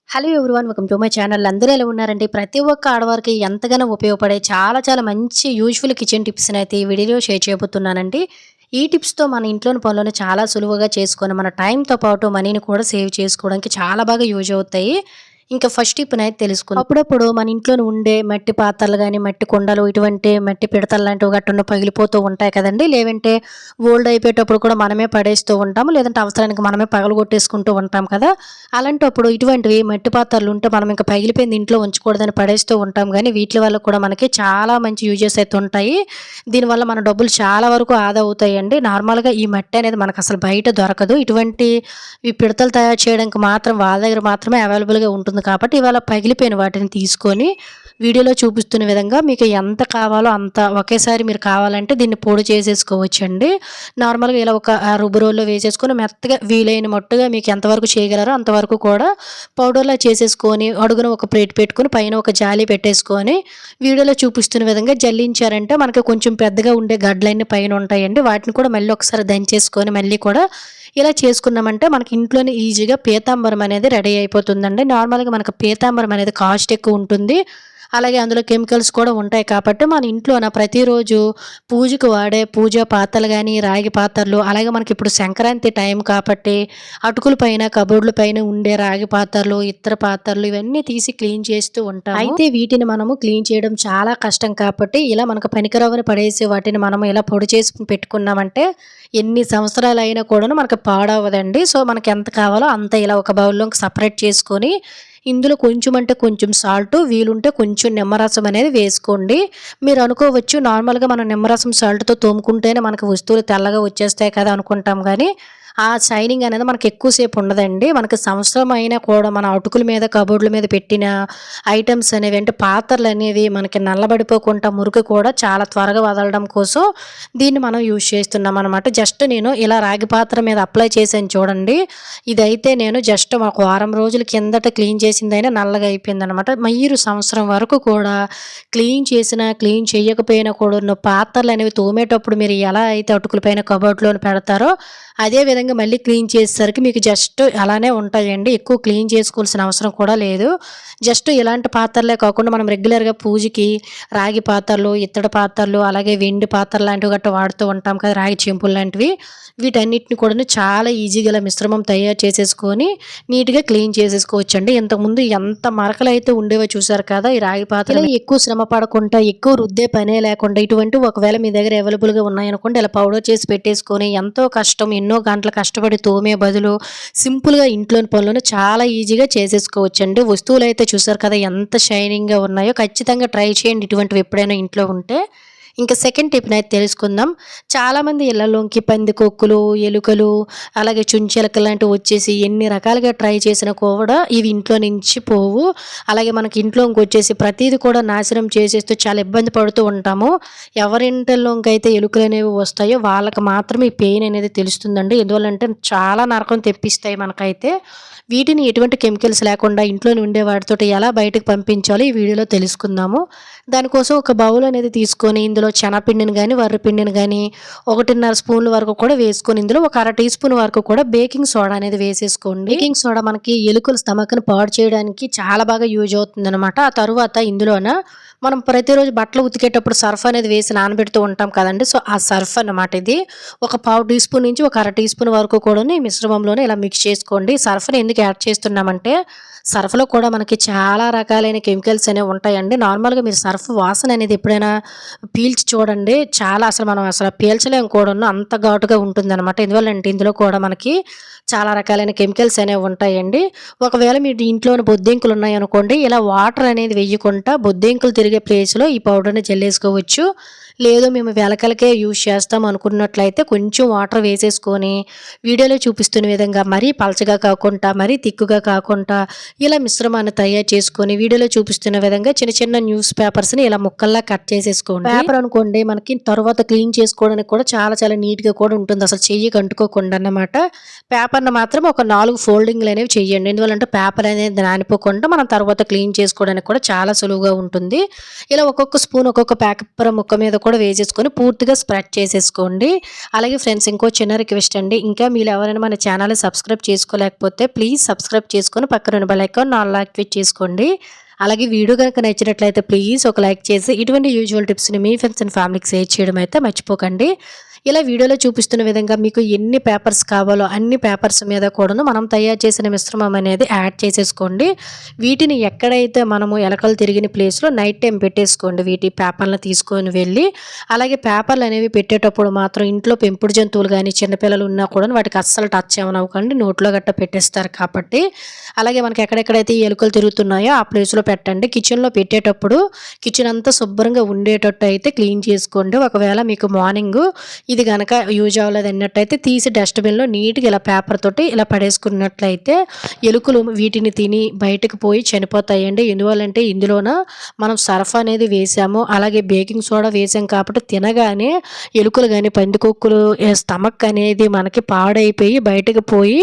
Hello everyone, welcome to my channel. అందరూ ఎలా ఉన్నారండి? ప్రతి ఒక్క ఆడవారికి ఎంతగానో ఉపయోగపడే చాలా మంచి యూజ్ఫుల్ కిచెన్ టిప్స్ని అయితే ఈ వీడియోలో షేర్ చేయబోతున్నానండి. ఈ టిప్స్తో మన ఇంట్లోని పనులను చాలా సులువుగా చేసుకొని మన టైంతో పాటు మనీని కూడా సేవ్ చేసుకోవడానికి చాలా బాగా యూజ్ అవుతాయి. ఇంకా ఫస్ట్ టిప్‌నైతే తెలుసుకుందాం. అప్పుడప్పుడు మన ఇంట్లోనే ఉండే మట్టి పాత్రలు గాని, మట్టి కుండలు, ఇటువంటి మట్టి పిడతలు లాంటివి గట్టున్న పగిలిపోతూ ఉంటాయి కదండీ! లేదంటే ఓల్డ్ అయిపోయేటప్పుడు కూడా మనమే పడేస్తూ ఉంటాము. లేదంటే అవసరానికి మనమే పగలగొట్టేసుకుంటూ ఉంటాం కదా! అలాంటప్పుడు ఇటువంటివి మట్టి పాత్రలు ఉంటే మనం ఇంకా పగిలిపోయింది ఇంట్లో ఉంచకూడదని పడేస్తూ ఉంటాం గానీ, వీట్లి వల్ల కూడా మనకి చాలా మంచి యూజెస్ అయితే ఉంటాయి. దీనివల్ల మన డబ్బులు చాలా వరకు ఆదా అవుతాయండి. నార్మల్‌గా ఈ మట్టి అనేది మనకసలు బయట దొరకదు. ఈ పిడతలు తయారు చేయడానికి మాత్రం వాళ్ళ దగ్గర మాత్రమే అవైలబుల్‌గా ఉంటుంది కాబట్టి, ఇవాళ పగిలిపోయిన వాటిని తీసుకొని వీడియోలో చూపిస్తున్న విధంగా మీకు ఎంత కావాలో అంత ఒకేసారి మీరు కావాలంటే దీన్ని పొడి చేసేసుకోవచ్చండి. నార్మల్‌గా ఇలా ఒక రుబ్బు రోల్లో వేసేసుకొని మెత్తగా వీలైన మట్టుగా మీకు ఎంతవరకు చేయగలరో అంతవరకు కూడా పౌడర్‌లా చేసేసుకొని, అడుగున ఒక ప్లేట్ పెట్టుకొని, పైన ఒక జాలి పెట్టేసుకొని, వీడియోలో చూపిస్తున్న విధంగా జల్లించారంటే మనకి కొంచెం పెద్దగా ఉండే గడ్డలన్నీ పైన ఉంటాయండి. వాటిని కూడా మళ్ళీ ఒకసారి దంచేసుకొని మళ్ళీ కూడా ఇలా చేసుకున్నామంటే మనకి ఇంట్లోనే ఈజీగా పీతాంబరం అనేది రెడీ అయిపోతుందండి. నార్మల్‌గా మనకు పీతాంబరం అనేది కాస్ట్ ఎక్కువ ఉంటుంది. అలాగే అందులో కెమికల్స్ కూడా ఉంటాయి కాబట్టి మన ఇంట్లోన ప్రతిరోజు పూజకు వాడే పూజా పాత్రలు గానీ, రాగి పాత్రలు, అలాగే మనకిప్పుడు సంక్రాంతి టైం కాబట్టి అటుకుల పైన, కబోర్డ్‌ల పైన ఉండే రాగి పాత్రలు, ఇత్తడి పాత్రలు ఇవన్నీ తీసి క్లీన్ చేస్తూ ఉంటాము. అయితే వీటిని మనము క్లీన్ చేయడం చాలా కష్టం కాబట్టి ఇలా మనకు పనికిరావని పడేసే వాటిని మనము ఇలా పొడి చేసుకొని పెట్టుకున్నామంటే ఎన్ని సంవత్సరాలైనా కూడాను మనకు పాడవ్వదండి. సో, మనకెంత కావాలో అంత ఇలా ఒక బౌల్‌లోకి సెపరేట్ చేసుకొని ఇందులో కొంచెం అంటే కొంచెం సాల్టు, వీలుంటే కొంచెం నిమ్మరసం అనేది వేసుకోండి. మీరు అనుకోవచ్చు నార్మల్‌గా మనం నిమ్మరసం సాల్ట్‌తో తోముకుంటేనే మనకు వస్తువులు తెల్లగా వచ్చేస్తాయి కదా అనుకుంటాం గానీ, ఆ షైనింగ్ అనేది మనకు ఎక్కువ సేపు ఉండదండి. మనకు సంవత్సరం అయినా కూడా మన అటుకుల మీద, కబోర్డ్‌ల మీద పెట్టిన ఐటెమ్స్ అనేవి అంటే పాత్రలనేవి మనకి నల్లబడిపోకుండా మురికి కూడా చాలా త్వరగా వదలడం కోసం దీన్ని మనం యూజ్ చేస్తున్నామనమాట. జస్ట్ నేను ఇలా రాగి పాత్ర మీద అప్లై చేశాను చూడండి. ఇదైతే నేను జస్ట్ ఒక వారం రోజుల కిందట క్లీన్ చేసిందైనా నల్లగా అయిపోయిందనమాట. మీరు సంవత్సరం వరకు కూడా క్లీన్ చేసినా, క్లీన్ చేయకపోయినా కూడా ఉన్న పాత్రలనేవి తోమేటప్పుడు మీరు ఎలా అయితే అటుకుల పైన కబోర్డ్‌లోని పెడతారో అదే విధంగా మళ్ళీ క్లీన్ చేసేసరికి మీకు జస్ట్ అలానే ఉంటాయండి. ఎక్కువ క్లీన్ చేసుకోవాల్సిన అవసరం కూడా లేదు. జస్ట్ ఇలాంటి పాత్రలే కాకుండా మనం రెగ్యులర్‌గా పూజకి రాగి పాత్రలు, ఇత్తడి పాత్రలు, అలాగే వెండి పాత్రలు లాంటివి గట్టా వాడుతూ ఉంటాం కదా! రాగి చెంబులు లాంటివి. వీటన్నిటిని కూడాను చాలా ఈజీగా ఇలా మిశ్రమం తయారు చేసేసుకొని నీట్‌గా క్లీన్ చేసేసుకోవచ్చండి. ఇంతకుముందు ఎంత మరకలైతే ఉండేవో చూసారు కదా! ఈ రాగి పాత్రలు. ఇలా ఎక్కువ శ్రమ పడకుండా, ఎక్కువ రుద్దే పనే లేకుండా ఇటువంటివి ఒకవేళ మీ దగ్గర అవైలబుల్‌గా ఉన్నాయనుకోండి, ఇలా పౌడర్ చేసి పెట్టేసుకొని ఎంతో కష్టం ఎన్నో గంటలు కష్టపడి తోమే బదులు సింపుల్‌గా ఇంట్లోని పనులను చాలా ఈజీగా చేసేసుకోవచ్చండి. వస్తువులైతే చూసారు కదా ఎంత షైనింగ్‌గా ఉన్నాయో. ఖచ్చితంగా ట్రై చేయండి ఇటువంటివి ఎప్పుడైనా ఇంట్లో ఉంటే. ఇంకా సెకండ్ టిప్‌నైతే తెలుసుకుందాం. చాలామంది ఇళ్లలోకి పందికొక్కులు, ఎలుకలు, అలాగే చుంచెలకలు లాంటివి వచ్చేసి ఎన్ని రకాలుగా ట్రై చేసినా కూడా ఇవి ఇంట్లో నుంచి పోవు. అలాగే మనకి ఇంట్లోకొచ్చేసి ప్రతీది కూడా నాశనం చేసేస్తూ చాలా ఇబ్బంది పడుతూ ఉంటాము. ఎవరింటిలోకైతే ఎలుకలనేవి వస్తాయో వాళ్ళకి మాత్రమే ఈ పెయిన్ అనేది తెలుస్తుందండి. ఎందువల్లంటే చాలా నరకం తెప్పిస్తాయి మనకైతే. వీటిని ఎటువంటి కెమికల్స్ లేకుండా ఇంట్లోనే ఉండే వాటితోటి ఎలా బయటకు పంపించాలో ఈ వీడియోలో తెలుసుకుందాము. దానికోసం ఒక బౌల్ అనేది తీసుకొని ఇందులో శనగపిండిని గానీ, వరిపిండిని గానీ 1.5 స్పూన్ల వరకు కూడా వేసుకొని ఇందులో ఒక అర టీ స్పూన్ వరకు కూడా బేకింగ్ సోడా అనేది వేసేసుకోండి. బేకింగ్ సోడా మనకి ఎలుకల స్టమక్‌ని పాడు చేయడానికి చాలా బాగా యూజ్ అవుతుందనమాట. ఆ తరువాత ఇందులోన మనం ప్రతిరోజు బట్టలు ఉతికేటప్పుడు సర్ఫ్ అనేది వేసి నానబెడుతూ ఉంటాం కదండీ! సో, ఆ సర్ఫ్ అన్నమాట ఇది. ఒక పావు టీ స్పూన్ నుంచి ఒక అర టీ స్పూన్ వరకు కూడాను ఈ మిశ్రమంలోనే ఇలా మిక్స్ చేసుకోండి. సర్ఫ్‌ని ఎందుకు యాడ్ చేస్తున్నామంటే సర్ఫ్‌లో కూడా మనకి చాలా రకాలైన కెమికల్స్ అనేవి ఉంటాయండి. నార్మల్‌గా మీరు సర్ఫ్ వాసన అనేది ఎప్పుడైనా పీల్చి చూడండి. చాలా మనం అసలు పీల్చలేము కూడాను. అంత ఘాటుగా ఉంటుందనమాట. ఎందువల్లంటే ఇందులో కూడా మనకి చాలా రకాలైన కెమికల్స్ అనేవి ఉంటాయండి. ఒకవేళ మీ ఇంట్లోని బొద్దింకలు ఉన్నాయనుకోండి, ఇలా వాటర్ అనేది వెయ్యకుండా బొద్దింకలు తిరిగే ప్లేస్‌లో ఈ పౌడర్‌ని జల్లేసుకోవచ్చు. లేదు మేము వెలకలకే యూజ్ చేస్తాం అనుకున్నట్లయితే కొంచెం వాటర్ వేసేసుకొని వీడియోలో చూపిస్తున్న విధంగా మరీ పలచగా కాకుండా, మరీ తిక్కుగా కాకుండా ఇలా మిశ్రమాన్ని తయారు చేసుకొని వీడియోలో చూపిస్తున్న విధంగా చిన్న చిన్న న్యూస్ పేపర్స్‌ని ఇలా ముక్కల్లా కట్ చేసేసుకోండి. పేపర్ అనుకోండి మనకి తర్వాత క్లీన్ చేసుకోవడానికి కూడా చాలా నీట్‌గా కూడా ఉంటుంది. అసలు చెయ్యికి అంటుకోకుండా అన్నమాట. పేపర్ పేపర్‌ని మాత్రం ఒక 4 ఫోల్డింగ్‌లనేవి చేయండి. ఎందువల్లంటే పేపర్ అనేది నానిపోకుండా మనం తర్వాత క్లీన్ చేసుకోవడానికి కూడా చాలా సులువుగా ఉంటుంది. ఇలా ఒక్కొక్క స్పూన్ ఒక్కొక్క పేపర్ ముక్క మీద కూడా వేసేసుకొని పూర్తిగా స్ప్రెడ్ చేసేసుకోండి. అలాగే ఫ్రెండ్స్ ఇంకో చిన్న రిక్వెస్ట్ అండి. ఇంకా మీరు ఎవరైనా మన ఛానల్‌ని సబ్స్క్రైబ్ చేసుకోలేకపోతే ప్లీజ్ సబ్స్క్రైబ్ చేసుకొని పక్కనున్న బెల్ ఐకాన్ ఆల్‌లో యాక్టివేట్ చేసుకోండి. అలాగే వీడియో గనుక నచ్చినట్లయితే ప్లీజ్ ఒక లైక్ చేసి ఇటువంటి యూజువల్ టిప్స్‌ని మీ ఫ్రెండ్స్ అండ్ ఫ్యామిలీకి షేర్ చేయడం అయితే మర్చిపోకండి. ఇలా వీడియోలో చూపిస్తున్న విధంగా మీకు ఎన్ని పేపర్స్ కావాలో అన్ని పేపర్స్ మీద కూడాను మనం తయారు చేసిన మిశ్రమం అనేది యాడ్ చేసేసుకోండి. వీటిని ఎక్కడైతే మనము ఎలకలు తిరిగిన ప్లేస్‌లో నైట్ టైం పెట్టేసుకోండి. వీటి పేపర్‌లను తీసుకొని వెళ్ళి అలాగే పేపర్‌లు అనేవి పెట్టేటప్పుడు మాత్రం ఇంట్లో పెంపుడు జంతువులు గానీ, చిన్నపిల్లలు ఉన్నా కూడా వాటికి అస్సలు టచ్ అవ్వనివ్వకండి. నోట్లో గట్ట పెట్టేస్తారు కాబట్టి. అలాగే మనకి ఎక్కడెక్కడైతే ఈ ఎలుకలు తిరుగుతున్నాయో ఆ ప్లేస్‌లో పెట్టండి. కిచెన్‌లో పెట్టేటప్పుడు కిచెన్ అంతా శుభ్రంగా ఉండేటట్టు అయితే క్లీన్ చేసుకోండి. ఒకవేళ మీకు మార్నింగు ఇది గనక యూజ్ అవ్వలేదన్నట్టయితే తీసి డస్ట్‌బిన్‌లో నీట్‌గా ఇలా పేపర్ తోటి ఇలా పడేసుకున్నట్లయితే ఎలుకలు వీటిని తిని బయటకు పోయి చనిపోతాయండి. ఎందువల్లంటే ఇందులోన మనం సర్ఫ్ అనేది వేసాము. అలాగే బేకింగ్ సోడా వేసాం కాబట్టి తినగానే ఎలుకలు గాని, పందికొక్కులు స్టమక్ అనేది మనకి పాడైపోయి బయటకు పోయి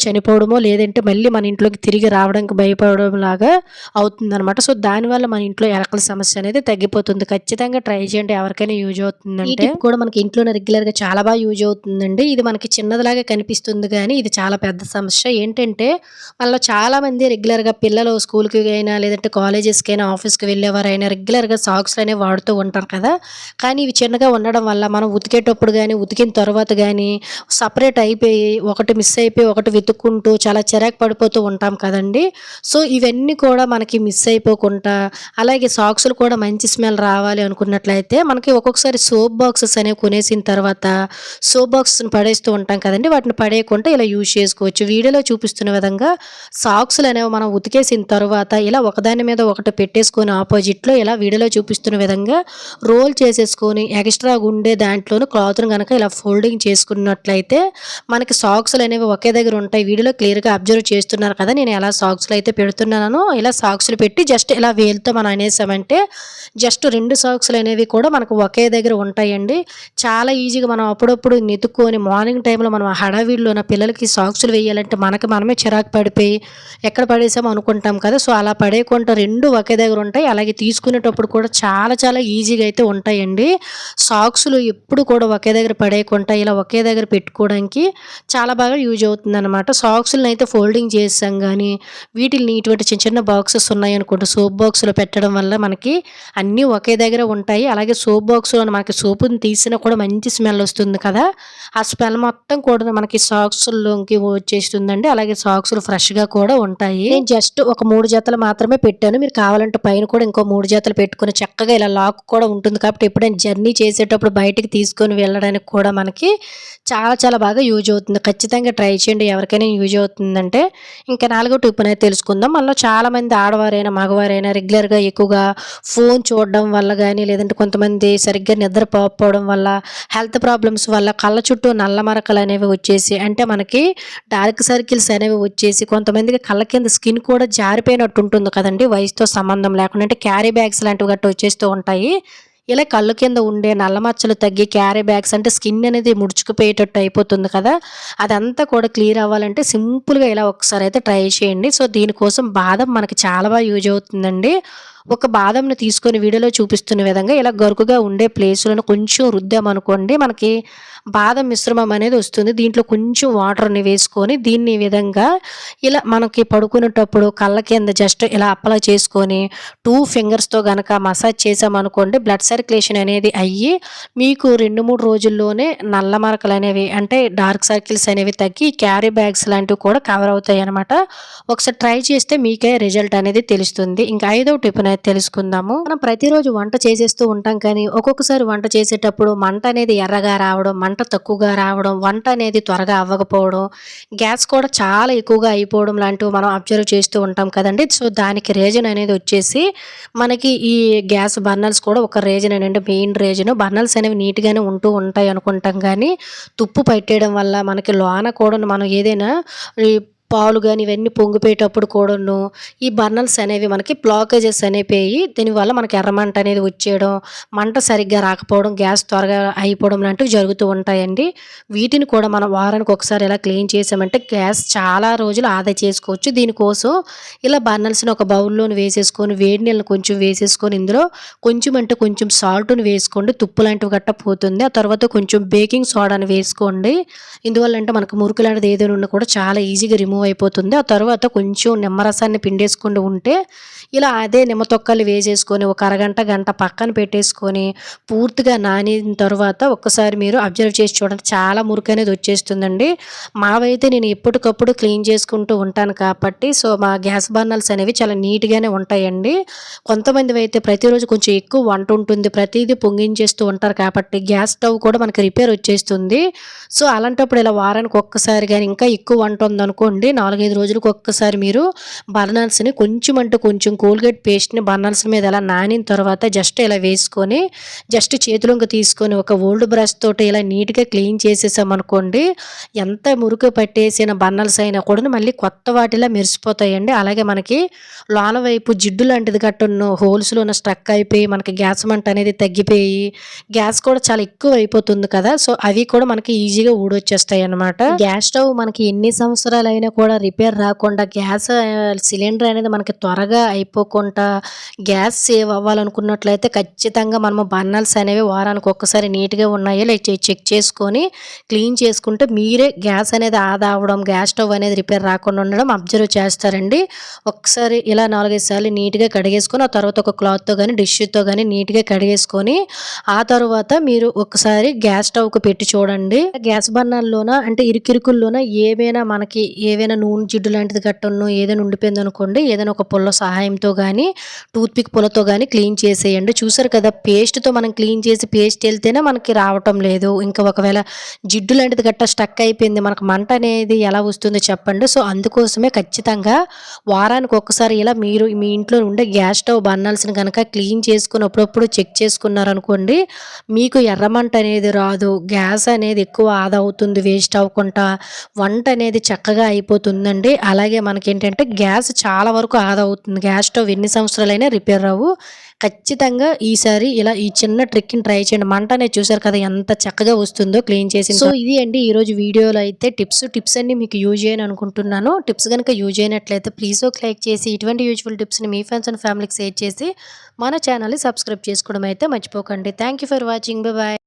చనిపోవడమో లేదంటే మళ్ళీ మన ఇంట్లోకి తిరిగి రావడానికి భయపడడం లాగా అవుతుందనమాట. దానివల్ల మన ఇంట్లో ఎలకల సమస్య అనేది తగ్గిపోతుంది. ఖచ్చితంగా ట్రై చేయండి. ఎవరికైనా యూజ్ అవుతుందంటే. ఈ టిప్ కూడా మనకి ఇంట్లోనే రెగ్యులర్‌గా చాలా బాగా యూజ్ అవుతుందండి. ఇది మనకి చిన్నదిలాగా కనిపిస్తుంది గానీ ఇది చాలా పెద్ద సమస్య. ఏంటంటే మనలో చాలామంది రెగ్యులర్‌గా పిల్లలు స్కూల్‌కి అయినా లేదంటే కాలేజెస్‌కైనా ఆఫీస్‌కి వెళ్ళేవారైనా రెగ్యులర్‌గా సాక్స్‌లనేవి వాడుతూ ఉంటారు కదా! కానీ ఇవి చిన్నగా ఉండడం వల్ల మనం ఉతికేటప్పుడు గానీ, ఉతికిన తర్వాత గానీ సెపరేట్ అయిపోయి ఒకటి మిస్ అయిపోయి ఒకటి వెతుక్కుంటూ చాలా చిరాకు పడిపోతూ ఉంటాం కదండీ! ఇవన్నీ కూడా మనకి మిస్ అయిపోకుండా అలాగే సాక్స్‌లు కూడా మంచి స్మెల్ రావాలి అనుకున్నట్లయితే మనకి ఒక్కొక్కసారి సోప్ బాక్సెస్ అనేవి కొనేసిన తర్వాత సోప్ బాక్స్‌ని పడేస్తూ ఉంటాం కదండీ! వాటిని పడేయకుండా ఇలా యూజ్ చేసుకోవచ్చు. వీడియోలో చూపిస్తున్న విధంగా సాక్స్‌లు అనేవి మనం ఉతికేసిన తర్వాత ఇలా ఒకదాని మీద ఒకటి పెట్టేసుకొని ఆపోజిట్‌లో ఇలా వీడియోలో చూపిస్తున్న విధంగా రోల్ చేసేసుకొని ఎక్స్ట్రాగా ఉండే దాంట్లోను క్లాత్‌ని గనక ఇలా ఫోల్డింగ్ చేసుకున్నట్లయితే మనకి సాక్స్‌లు అనేవి ఒకే దగ్గర ఉంటాయి. వీడియోలో క్లియర్‌గా అబ్జర్వ్ చేస్తున్నారు కదా! నేను ఎలా సాక్స్‌లు అయితే పెడుతున్నానో ఇలా సాక్స్‌లు పెట్టి జస్ట్ ఇలా వేలుతో మనం అనేసామంటే జస్ట్ 2 సాక్స్‌లు అనేవి కూడా మనకు ఒకే దగ్గర ఉంటాయండి. చాలా ఈజీగా మనం అప్పుడప్పుడు వెతుక్కొని మార్నింగ్ టైంలో మనం హడావిడిలోన పిల్లలకి సాక్స్‌లు వేయాలంటే మనకి మనమే చిరాకు పడిపోయి ఎక్కడ పడేసామో అనుకుంటాం కదా! అలా పడేయకుండా 2 ఒకే దగ్గర ఉంటాయి. అలాగే తీసుకునేటప్పుడు కూడా చాలా చాలా ఈజీగా అయితే ఉంటాయండి. సాక్స్‌లు ఎప్పుడు కూడా ఒకే దగ్గర పడేయకుండా ఇలా ఒకే దగ్గర పెట్టుకోవడానికి చాలా బాగా యూజ్ అవుతుందనమాట. సాక్స్‌లని అయితే ఫోల్డింగ్ చేసాం గానీ వీటిల్ని ఇటువంటి చిన్న చిన్న బాక్సెస్ ఉన్నాయనుకోండి సోప్ బాక్స్‌లో పెట్టడం వల్ల మనకి అన్నీ ఒకే దగ్గర ఉంటాయి. అలాగే సోప్ బాక్స్‌లోని మనకి సోపుని తీసినా కూడా మంచి స్మెల్ వస్తుంది కదా! ఆ స్మెల్ మొత్తం కూడా మనకి సాక్స్‌ల్లోకి వచ్చేస్తుందండి. అలాగే సాక్స్‌లు ఫ్రెష్‌గా కూడా ఉంటాయి. నేను జస్ట్ ఒక 3 జతలు మాత్రమే పెట్టాను. మీరు కావాలంటే పైన కూడా ఇంకో 3 జతలు పెట్టుకొని చక్కగా ఇలా లాక్ కూడా ఉంటుంది కాబట్టి ఎప్పుడైనా జర్నీ చేసేటప్పుడు బయటికి తీసుకొని వెళ్ళడానికి కూడా మనకి చాలా చాలా బాగా యూజ్ అవుతుంది. ఖచ్చితంగా ట్రై చేయండి. ఎవరికైనా యూజ్ అవుతుందంటే. ఇంకా 4వ టిప్ అనేది తెలుసుకుందాం. మనలో చాలామంది ఆడవారైనా, మగవారైనా రెగ్యులర్‌గా ఎక్కువగా ఫోన్ చూడడం వల్ల గానీ, లేదంటే కొంతమంది సరిగ్గా నిద్రపోకపోవడం వల్ల, హెల్త్ ప్రాబ్లమ్స్ వల్ల కళ్ళ చుట్టూ నల్ల మరకలు అనేవి వచ్చేసి అంటే మనకి డార్క్ సర్కిల్స్ అనేవి వచ్చేసి కొంతమందికి కళ్ళ కింద స్కిన్ కూడా జారిపోయినట్టు ఉంటుంది కదండీ! వయసుతో సంబంధం లేకుండా అంటే క్యారీ బ్యాగ్స్ లాంటివి గట్టా వచ్చేస్తూ ఉంటాయి. ఇలా కళ్ళు కింద ఉండే నల్ల మచ్చలు తగ్గి క్యారీ బ్యాగ్స్ అంటే స్కిన్ అనేది ముడుచుకుపోయేటట్టు అయిపోతుంది కదా! అదంతా కూడా క్లియర్ అవ్వాలంటే సింపుల్‌గా ఇలా ఒకసారి అయితే ట్రై చేయండి. దీనికోసం బాదం మనకి చాలా బాగా యూజ్ అవుతుందండి. ఒక బాదంని తీసుకొని వీడియోలో చూపిస్తున్న విధంగా ఇలా గరుకుగా ఉండే ప్లేస్‌లోనే కొంచెం రుద్దామనుకోండి మనకి బాదం మిశ్రమం అనేది వస్తుంది. దీంట్లో కొంచెం వాటర్‌ని వేసుకొని దీన్ని ఈ విధంగా ఇలా మనకి పడుకునేటప్పుడు కళ్ళ కింద జస్ట్ ఇలా అప్లై చేసుకొని 2 ఫింగర్స్‌తో గనక మసాజ్ చేశామనుకోండి బ్లడ్ సర్క్యులేషన్ అనేది అయ్యి మీకు 2, 3 రోజుల్లోనే నల్ల మరకలు అనేవి అంటే డార్క్ సర్కిల్స్ అనేవి తగ్గి క్యారీ బ్యాగ్స్ లాంటివి కూడా కవర్ అవుతాయన్నమాట. ఒకసారి ట్రై చేస్తే మీకే రిజల్ట్ అనేది తెలుస్తుంది. ఇంకా 5వ టిప్ అనేది తెలుసుకుందాము. మనం ప్రతిరోజు వంట చేసేస్తూ ఉంటాం కానీ ఒక్కొక్కసారి వంట చేసేటప్పుడు మంట అనేది ఎర్రగా రావడం, మంట తక్కువగా రావడం, వంట అనేది త్వరగా అవ్వకపోవడం, గ్యాస్ కూడా చాలా ఎక్కువగా అయిపోవడం లాంటివి మనం అబ్జర్వ్ చేస్తూ ఉంటాం కదండీ! దానికి రీజన్ అనేది వచ్చేసి మనకి ఈ గ్యాస్ బర్నర్స్ కూడా ఒక రీజన్ ఏంటంటే మెయిన్ రీజన్ బర్నర్స్ అనేవి నీట్‌గానే ఉంటూ ఉంటాయి అనుకుంటాం గానీ తుప్పు పట్టేయడం వల్ల మనకి లోన కూడా మనం ఏదైనా ఈ పాలు గాని ఇవన్నీ పొంగిపోయేటప్పుడు కూడాను ఈ బర్నర్స్ అనేవి మనకి బ్లాకేజెస్ అనేపోయి దీనివల్ల మనకి ఎర్రమంట అనేది వచ్చేయడం, మంట సరిగ్గా రాకపోవడం, గ్యాస్ త్వరగా అయిపోవడం లాంటివి జరుగుతూ ఉంటాయండి. వీటిని కూడా మనం వారానికి ఒకసారి ఇలా క్లీన్ చేసామంటే గ్యాస్ చాలా రోజులు ఆదా చేసుకోవచ్చు. దీనికోసం ఇలా బర్నర్స్‌ని ఒక బౌల్‌లోని వేసేసుకొని వేడి నీళ్ళని కొంచెం వేసేసుకొని ఇందులో కొంచెం అంటే కొంచెం సాల్ట్‌ని వేసుకోండి. తుప్పు లాంటివి గట్టా పోతుంది. ఆ తర్వాత కొంచెం బేకింగ్ సోడాని వేసుకోండి. ఎందువల్లంటే మనకు మురికి లాంటిది ఏదైనా ఉన్నా కూడా చాలా ఈజీగా రిమూవ్ అయిపోతుంది. ఆ తర్వాత కొంచెం నిమ్మరసాన్ని పిండేసుకుంటూ ఉంటే ఇలా అదే నిమ్మ తొక్కలు వేసేసుకొని ఒక అరగంట, గంట పక్కన పెట్టేసుకొని పూర్తిగా నానిన తర్వాత ఒక్కసారి మీరు అబ్జర్వ్ చేసి చూడండి చాలా మురికనేది వచ్చేస్తుందండి. మావైతే నేను ఎప్పటికప్పుడు క్లీన్ చేసుకుంటూ ఉంటాను కాబట్టి మా గ్యాస్ బర్నర్స్ అనేవి చాలా నీట్‌గానే ఉంటాయండి. కొంతమందివైతే ప్రతిరోజు కొంచెం ఎక్కువ వంట ఉంటుంది. ప్రతీదీ పొంగించేస్తూ ఉంటారు కాబట్టి గ్యాస్ స్టవ్ కూడా మనకి రిపేర్ వచ్చేస్తుంది. అలాంటప్పుడు ఇలా వారానికి ఒక్కసారి గాని ఇంకా ఎక్కువ వంట ఉందనుకోండి 4, 5 రోజులకు ఒక్కసారి మీరు బర్నర్స్‌ని కొంచెం అంటే కొంచెం కోల్గేట్ పేస్ట్‌ని బర్నర్స్ మీద ఇలా నానిన తర్వాత జస్ట్ ఇలా వేసుకొని జస్ట్ చేతిలోకి తీసుకొని ఒక ఓల్డ్ బ్రష్ తోటి ఇలా నీట్‌గా క్లీన్ చేసేసామనుకోండి ఎంత మురికి పట్టేసిన బర్నర్స్ అయినా కూడా మళ్ళీ కొత్త వాటిలా మెరిసిపోతాయండి. అలాగే మనకి లోన వైపు జిడ్డు లాంటిది గట్టున్న హోల్స్‌లోన స్ట్రక్ అయిపోయి మనకి గ్యాస్ మంట అనేది తగ్గిపోయి గ్యాస్ కూడా చాలా ఎక్కువ అయిపోతుంది కదా! అవి కూడా మనకి ఈజీగా ఊడొచ్చేస్తాయన్నమాట. గ్యాస్ స్టవ్ మనకి ఎన్ని సంవత్సరాలైనా కూడా రిపేర్ రాకుండా గ్యాస్ సిలిండర్ అనేది మనకి త్వరగా అయిపోకుండా గ్యాస్ సేవ్ అవ్వాలనుకున్నట్లయితే ఖచ్చితంగా మనము బర్నర్స్ అనేవి వారానికి ఒక్కసారి నీట్‌గా ఉన్నాయో లేదో చెక్ చేసుకొని క్లీన్ చేసుకుంటే మీరే గ్యాస్ అనేది ఆదా అవ్వడం, గ్యాస్ స్టవ్ అనేది రిపేర్ రాకుండా ఉండడం అబ్జర్వ్ చేస్తారండి. ఒకసారి ఇలా 4, 5 సార్లు నీట్‌గా కడిగేసుకొని ఆ తర్వాత ఒక క్లాత్‌తో గాని, డిష్‌తో గాని నీట్‌గా కడిగేసుకొని ఆ తరువాత మీరు ఒకసారి గ్యాస్ స్టవ్‌కి పెట్టి చూడండి. గ్యాస్ బర్నర్‌లోన అంటే ఇరుకిరుకుల్లోన ఏవైనా నూనె జిడ్డు లాంటిది గట్టున్నో ఏదైనా ఉండిపోయిందనుకోండి, ఏదైనా ఒక పుల్ల సహాయంతో గాని, టూత్‌పిక్ పుల్లతో గాని క్లీన్ చేసేయండి. చూసారు కదా! పేస్ట్‌తో మనం క్లీన్ చేసి పేస్ట్ ఎళ్తేనే మనకి రావటం లేదు. ఇంకా ఒకవేళ జిడ్డు లాంటిది గట్టా స్టక్ అయిపోయింది. మనకు మంట అనేది ఎలా వస్తుందో చెప్పండి. అందుకోసమే ఖచ్చితంగా వారానికి ఒక్కసారి ఇలా మీరు మీ ఇంట్లో ఉండే గ్యాస్ స్టవ్ బర్నర్స్‌ని గనక క్లీన్ చేసుకొని అప్పుడప్పుడు చెక్ చేసుకున్నారనుకోండి, మీకు ఎర్రమంట అనేది రాదు. గ్యాస్ అనేది ఎక్కువ ఆదా అవుతుంది వేస్ట్ అవ్వకుండా. వంట అనేది చక్కగా అయిపోతుందండి. అలాగే మనకేంటంటే గ్యాస్ చాలా వరకు ఆదా అవుతుంది. గ్యాస్ స్టవ్ ఎన్ని సంవత్సరాలైనా రిపేర్ అవ్వు. ఖచ్చితంగా ఈసారి ఇలా ఈ చిన్న ట్రిక్‌ని ట్రై చేయండి. మంట అనేది చూసారు కదా! ఎంత చక్కగా వస్తుందో క్లీన్ చేసిన ఇది అండి ఈరోజు వీడియోలో అయితే టిప్స్ అన్నీ మీకు యూజ్ అయ్యాయని అనుకుంటున్నాను. టిప్స్ గనుక యూజ్ అయినట్లయితే ప్లీజ్ ఒక లైక్ చేసి ఇటువంటి యూజ్‌ఫుల్ టిప్స్‌ని మీ ఫ్రెండ్స్ అండ్ ఫ్యామిలీకి షేర్ చేసి మన ఛానల్‌ని సబ్స్క్రైబ్ చేసుకోవడం అయితే మర్చిపోకండి. Thank you for watching. By by.